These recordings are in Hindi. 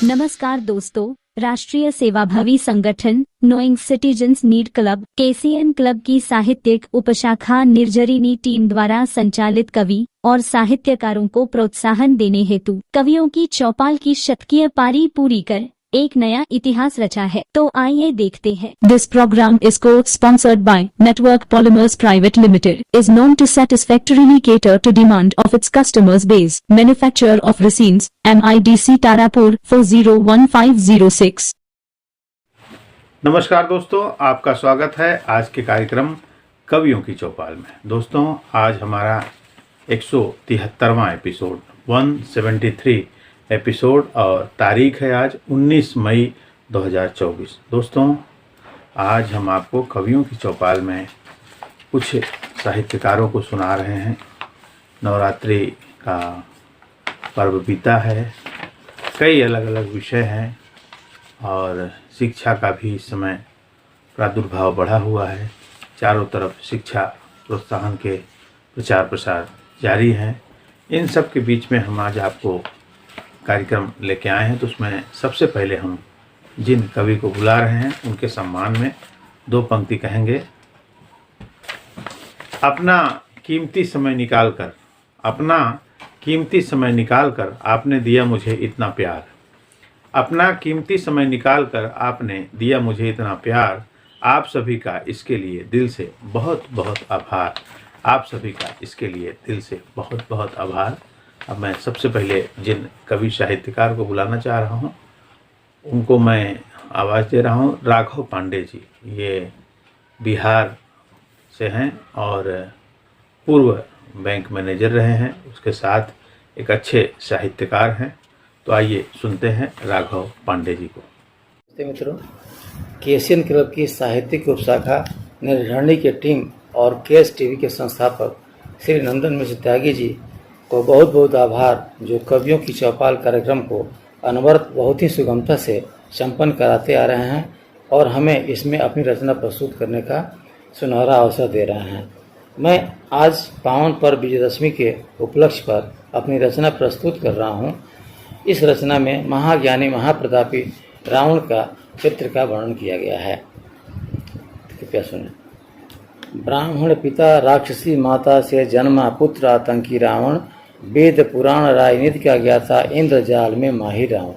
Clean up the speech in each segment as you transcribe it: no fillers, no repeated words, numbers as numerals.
नमस्कार दोस्तों, राष्ट्रीय सेवाभावी संगठन knowing citizens need club KCN club की साहित्यिक उपशाखा निर्जरिनी टीम द्वारा संचालित कवि और साहित्यकारों को प्रोत्साहन देने हेतु कवियों की चौपाल की शतकीय पारी पूरी कर एक नया इतिहास रचा है। तो आइए देखते हैं। This program is co-sponsored by Network Polymers Private Limited, is known to satisfactorily cater to demand of its customers base. Manufacturer of resins, MIDC Tarapur 401506। नमस्कार दोस्तों, आपका स्वागत है आज के कार्यक्रम कवियों की चौपाल में। दोस्तों, आज हमारा 173वां एपिसोड 173 एपिसोड और तारीख है आज 19 मई 2024। दोस्तों, आज हम आपको कवियों की चौपाल में कुछ साहित्यकारों को सुना रहे हैं। नवरात्रि का पर्व बीता है, कई अलग अलग विषय हैं और शिक्षा का भी इस समय प्रादुर्भाव बढ़ा हुआ है। चारों तरफ शिक्षा प्रोत्साहन के प्रचार प्रसार जारी हैं। इन सब के बीच में हम आज आपको कार्यक्रम लेके आए हैं, तो उसमें सबसे पहले हम जिन कवि को बुला रहे हैं उनके सम्मान में दो पंक्ति कहेंगे। अपना कीमती समय निकाल कर आपने दिया मुझे इतना प्यार। अपना कीमती समय निकाल कर आपने दिया मुझे इतना प्यार। आप सभी का इसके लिए दिल से बहुत बहुत आभार। आप सभी का इसके लिए दिल से बहुत बहुत आभार। अब मैं सबसे पहले जिन कवि साहित्यकार को बुलाना चाह रहा हूँ उनको मैं आवाज़ दे रहा हूँ। राघव पांडे जी, ये बिहार से हैं और पूर्व बैंक मैनेजर रहे हैं, उसके साथ एक अच्छे साहित्यकार हैं। तो आइए सुनते हैं राघव पांडे जी को। मित्रों, KCN क्लब की साहित्यिक उपशाखा निर्जरिनी की टीम और KS टीवी के संस्थापक श्री नंदन मिश्र त्यागी जी को बहुत बहुत आभार, जो कवियों की चौपाल कार्यक्रम को अनवरत बहुत ही सुगमता से संपन्न कराते आ रहे हैं और हमें इसमें अपनी रचना प्रस्तुत करने का सुनहरा अवसर दे रहे हैं। मैं आज पावन पर्व विजयदशमी के उपलक्ष्य पर अपनी रचना प्रस्तुत कर रहा हूँ। इस रचना में महाज्ञानी महाप्रतापी रावण का चित्र का वर्णन किया गया है। कृपया सुनें। ब्राह्मण पिता राक्षसी माता से जन्मा पुत्र आतंकी रावण, वेद पुराण राजनीति का ज्ञाता इंद्रजाल में माहिर रावण।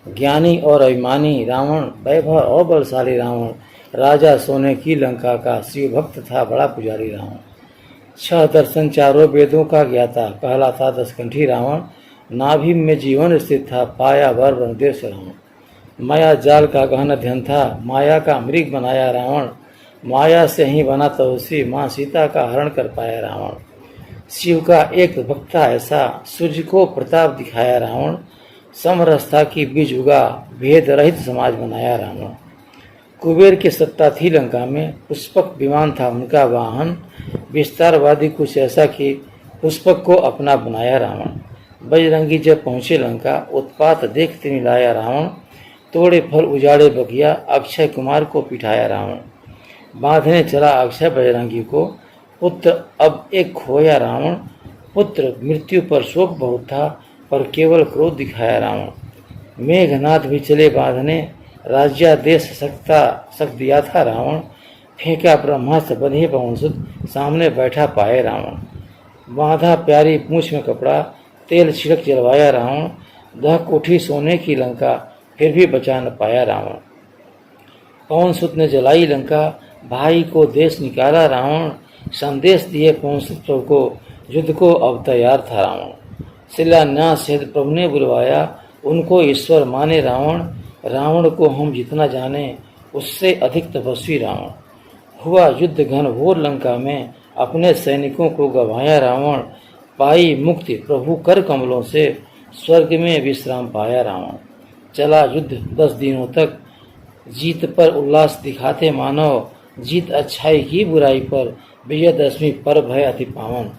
ज्ञानी और अभिमानी रावण, वैभव और बलशाली रावण, राजा सोने की लंका का शिव भक्त था बड़ा पुजारी रावण। 6 दर्शन 4 वेदों का ज्ञाता कहलाता 10 रावण। नाभि में जीवन स्थित था पाया वर ब्रह्मदेव से रावण। माया जाल का गहन अध्ययन था, माया का मृग बनाया रावण। माया से ही बना तपस्वी, माँ सीता का हरण कर पाया रावण। शिव का एक भक्त था ऐसा, सूर्य को प्रताप दिखाया रावण। समरसता की बीज उगा, भेद रहित समाज बनाया रावण। कुबेर की सत्ता थी लंका में, पुष्पक विमान था उनका वाहन। विस्तारवादी कुछ ऐसा कि पुष्पक को अपना बनाया रावण। बजरंगी जब पहुँचे लंका, उत्पात देखते मिलाया रावण। तोड़े फल उजाड़े बगिया, अक्षय कुमार को पिटाया रावण। बांधने चला अक्षय बजरंगी को, पुत्र अब एक खोया रावण। पुत्र मृत्यु पर शोक बहुत था, पर केवल क्रोध दिखाया रावण। मेघनाथ भी चले बांधने, राज्यादेश सक दिया था रावण। फेंका ब्रह्मास्त्र बंधे पवनसुत, सामने बैठा पाए रावण। बांधा प्यारी पूंछ में कपड़ा, तेल छिड़क जलवाया रावण। दहक उठी सोने की लंका, फिर भी बचा न पाया रावण। पवनसुत ने जलाई लंका, भाई को देश निकाला रावण। संदेश दिए पवनसुत प्रभु को, युद्ध को अब तैयार था रावण। शिलान्यास हेतु प्रभु ने बुलवाया, उनको ईश्वर माने रावण। रावण को हम जितना जाने, उससे अधिक तपस्वी रावण। हुआ युद्ध घन घोर लंका में, अपने सैनिकों को गवाया रावण। पाई मुक्ति प्रभु कर कमलों से, स्वर्ग में विश्राम पाया रावण। चला युद्ध 10 दिनों तक, जीत पर उल्लास दिखाते मानव। जीत अच्छाई की बुराई पर, विजयदशमी पर्व है अति पावन।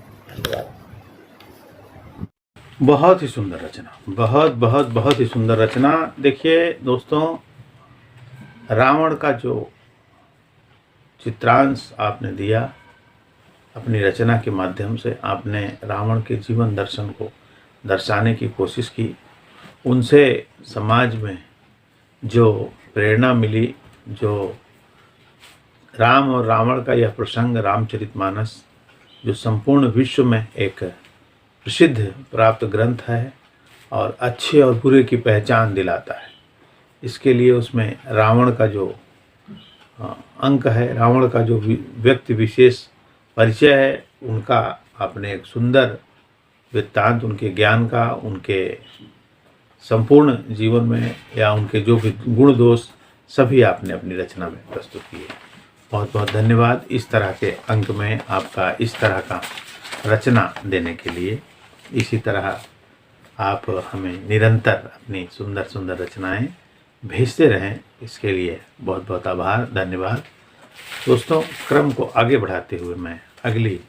बहुत ही सुंदर रचना, बहुत ही सुंदर रचना। देखिए दोस्तों, रावण का जो चित्रांश आपने दिया अपनी रचना के माध्यम से आपने रावण के जीवन दर्शन को दर्शाने की कोशिश की। उनसे समाज में जो प्रेरणा मिली, जो राम और रावण का यह प्रसंग रामचरितमानस जो संपूर्ण विश्व में एक प्रसिद्ध प्राप्त ग्रंथ है और अच्छे और बुरे की पहचान दिलाता है, इसके लिए उसमें रावण का जो अंक है, रावण का जो व्यक्ति विशेष परिचय है, उनका आपने एक सुंदर वृत्तांत, उनके ज्ञान का, उनके संपूर्ण जीवन में या उनके जो भी गुण दोष सभी आपने अपनी रचना में प्रस्तुत किए। बहुत बहुत धन्यवाद इस तरह के अंक में आपका इस तरह का रचना देने के लिए। इसी तरह आप हमें निरंतर अपनी सुंदर सुंदर रचनाएं भेजते रहें, इसके लिए बहुत बहुत आभार, धन्यवाद। दोस्तों, क्रम को आगे बढ़ाते हुए मैं अगली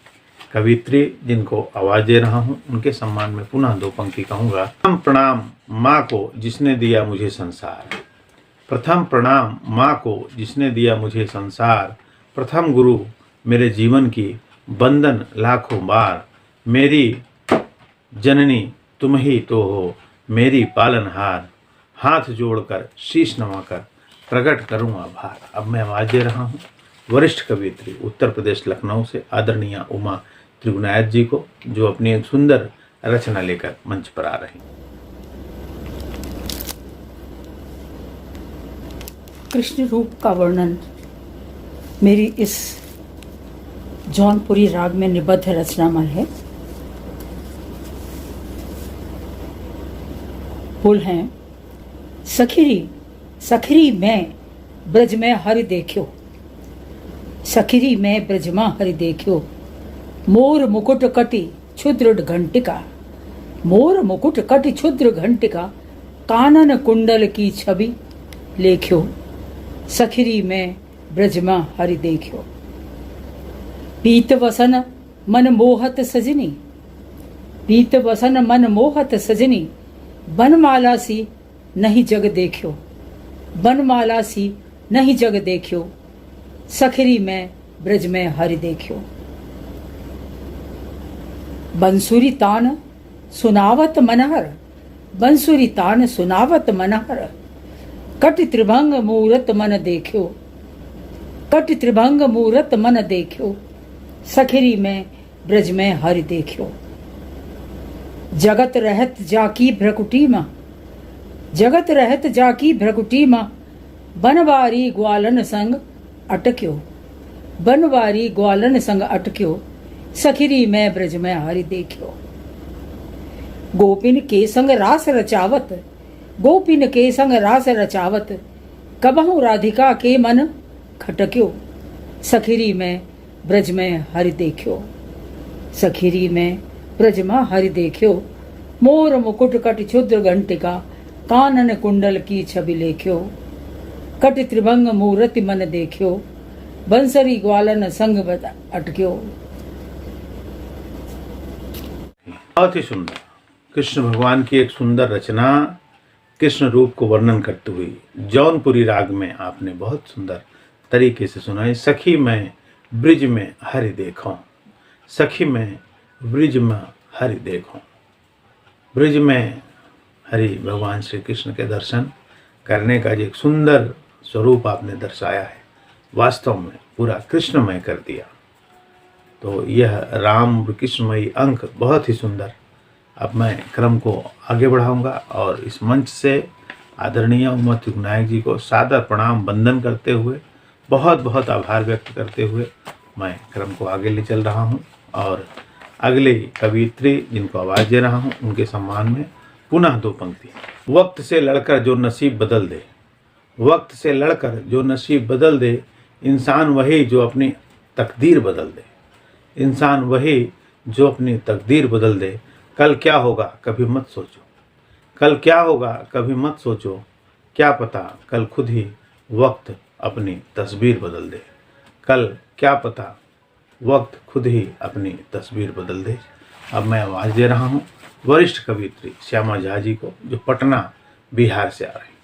कवित्री जिनको आवाज़ दे रहा हूं, उनके सम्मान में पुनः 2 पंक्ति कहूँगा। प्रथम प्रणाम माँ को जिसने दिया मुझे संसार, प्रथम प्रणाम माँ को जिसने दिया मुझे संसार, प्रथम गुरु मेरे जीवन की बंधन लाखों बार, मेरी जननी तुम ही तो हो मेरी पालनहार, हाथ जोड़कर शीश नवाकर प्रकट करूँ आभार। अब मैं आवाज़ दे रहा हूँ वरिष्ठ कवियत्री उत्तर प्रदेश लखनऊ से आदरणीय उमा त्रिगुणायत जी को, जो अपनी एक सुंदर रचना लेकर मंच पर आ रही हैं। कृष्ण रूप का वर्णन मेरी इस जौनपुरी राग में निबद्ध रचनामय है। बोल हैं, सखिरी सखिरी मैं ब्रज में हरि देखियो, सखिरी मैं ब्रज में हरि देखियो, मोर मुकुट कटि क्षुद्र घंटिका, मोर मुकुट कटि क्षुद्र घंटिका, कानन कुंडल की छवि लेख्यो, सखिरी में ब्रज में हरि देखियो। पीत वसन मन मोहत सजनी, पीत वसन मन मोहत सजनी, बनमाला सी नहीं जग देखियो, बनमाला सी नहीं जग देखियो, सखरी में ब्रज में हरि देखियो। बंसुरी तान सुनावत मनहर, बंसुरी तान सुनावत मनहर, कटि त्रिभंग मूरत मन देखियो, कटि त्रिभंग मूरत मन देखियो, सखरी में ब्रज में हरि देखियो। जगत रहत जाकी भ्रकुटी मां, जगत रहत जाकी भ्रकुटी मां, बनवारी ग्वालन संग अटक्यो, बनवारी ग्वालन संग अटक्यो, सखिरी में ब्रज में हरि देखियो। गोपिन के संग रास रचावत, गोपिन के संग रास रचावत, कबहु राधिका के मन खटक्यो, सखिरी में ब्रज में हरि देखियो, सखिरी में ब्रज में हरि देखियो। मोर मुकुट कटि क्षुद्र घंटिका, कानन कुंडल की छवि लेख्यो, कटि त्रिभंग मूर्ति मन देखियो, बंसरी ग्वालन संग अटक्यो। बहुत ही सुंदर कृष्ण भगवान की एक सुंदर रचना, कृष्ण रूप को वर्णन करते हुए जौनपुरी राग में आपने बहुत सुंदर तरीके से सुनाई। सखी मैं ब्रिज में हरि देखूं, सखी मैं ब्रिज में हरि देखूं। ब्रिज में हरि भगवान श्री कृष्ण के दर्शन करने का जो एक सुंदर स्वरूप आपने दर्शाया है, वास्तव में पूरा कृष्णमय कर दिया। तो यह राम कृष्णमयी अंक बहुत ही सुंदर। अब मैं क्रम को आगे बढ़ाऊंगा और इस मंच से आदरणीय उमा त्रिगुणायत जी को सादर प्रणाम वंदन करते हुए, बहुत बहुत आभार व्यक्त करते हुए मैं क्रम को आगे ले चल रहा हूँ और अगले कवियत्री जिनको आवाज़ दे रहा हूँ उनके सम्मान में पुनः 2 पंक्ति। वक्त से लड़कर जो नसीब बदल दे, वक्त से लड़कर जो नसीब बदल दे, इंसान वही जो अपनी तकदीर बदल दे, इंसान वही जो अपनी तकदीर बदल दे। कल क्या होगा कभी मत सोचो, कल क्या होगा कभी मत सोचो, क्या पता कल खुद ही वक्त अपनी तस्वीर बदल दे, कल क्या पता वक्त खुद ही अपनी तस्वीर बदल दे। अब मैं आवाज़ दे रहा हूँ वरिष्ठ कवियत्री श्यामा झा जी को, जो पटना बिहार से आ रही हैं।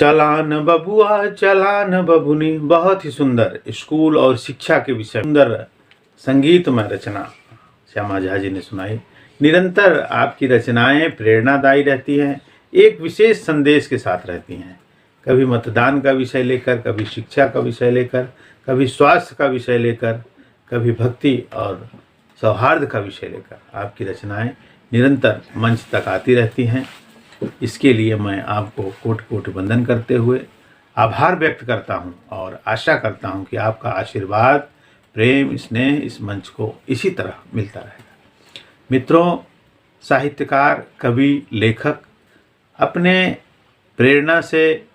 चलान बबुआ चलान बबुनी, बहुत ही सुंदर स्कूल और शिक्षा के विषय सुंदर संगीतमय रचना श्यामा झा जी ने सुनाई। निरंतर आपकी रचनाएं प्रेरणादायी रहती हैं, एक विशेष संदेश के साथ रहती हैं। कभी मतदान का विषय लेकर, कभी शिक्षा का विषय लेकर, कभी स्वास्थ्य का विषय लेकर, कभी भक्ति और सौहार्द का विषय लेकर आपकी रचनाएं निरंतर मंच तक आती रहती हैं। इसके लिए मैं आपको कोटि कोटि वंदन करते हुए आभार व्यक्त करता हूं और आशा करता हूं कि आपका आशीर्वाद, प्रेम, स्नेह इस मंच को इसी तरह मिलता रहेगा। मित्रों, साहित्यकार, कवि, लेखक अपने प्रेरणा से,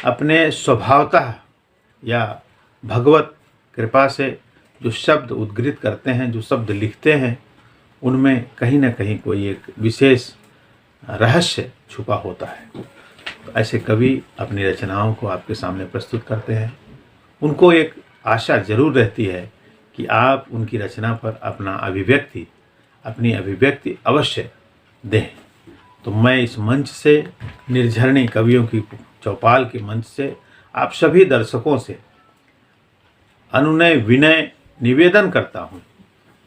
अपने स्वभावतः या भगवत कृपा से जो शब्द उद्गृत करते हैं, जो शब्द लिखते हैं, उनमें कहीं ना कहीं कोई एक विशेष रहस्य छुपा होता है। तो ऐसे कवि अपनी रचनाओं को आपके सामने प्रस्तुत करते हैं। उनको एक आशा जरूर रहती है कि आप उनकी रचना पर अपनी अभिव्यक्ति अवश्य दें। तो मैं इस मंच से, निर्झरणी कवियों की चौपाल के मंच से आप सभी दर्शकों से अनुनय विनय निवेदन करता हूं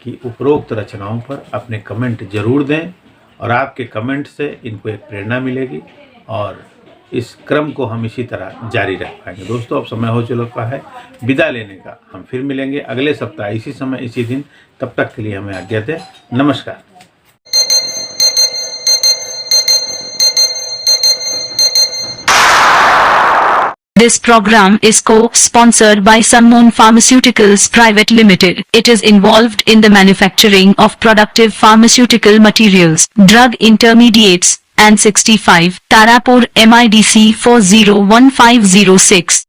कि उपरोक्त रचनाओं पर अपने कमेंट जरूर दें और आपके कमेंट से इनको एक प्रेरणा मिलेगी और इस क्रम को हम इसी तरह जारी रख पाएंगे। दोस्तों, अब समय हो चुका है विदा लेने का। हम फिर मिलेंगे अगले सप्ताह इसी समय इसी दिन। तब तक के लिए हमें आज्ञा दें। नमस्कार। This program is co-sponsored by Sunmoon Pharmaceuticals Private Limited. It is involved in the manufacturing of productive pharmaceutical materials, drug intermediates, and 65 Tarapur MIDC 401506.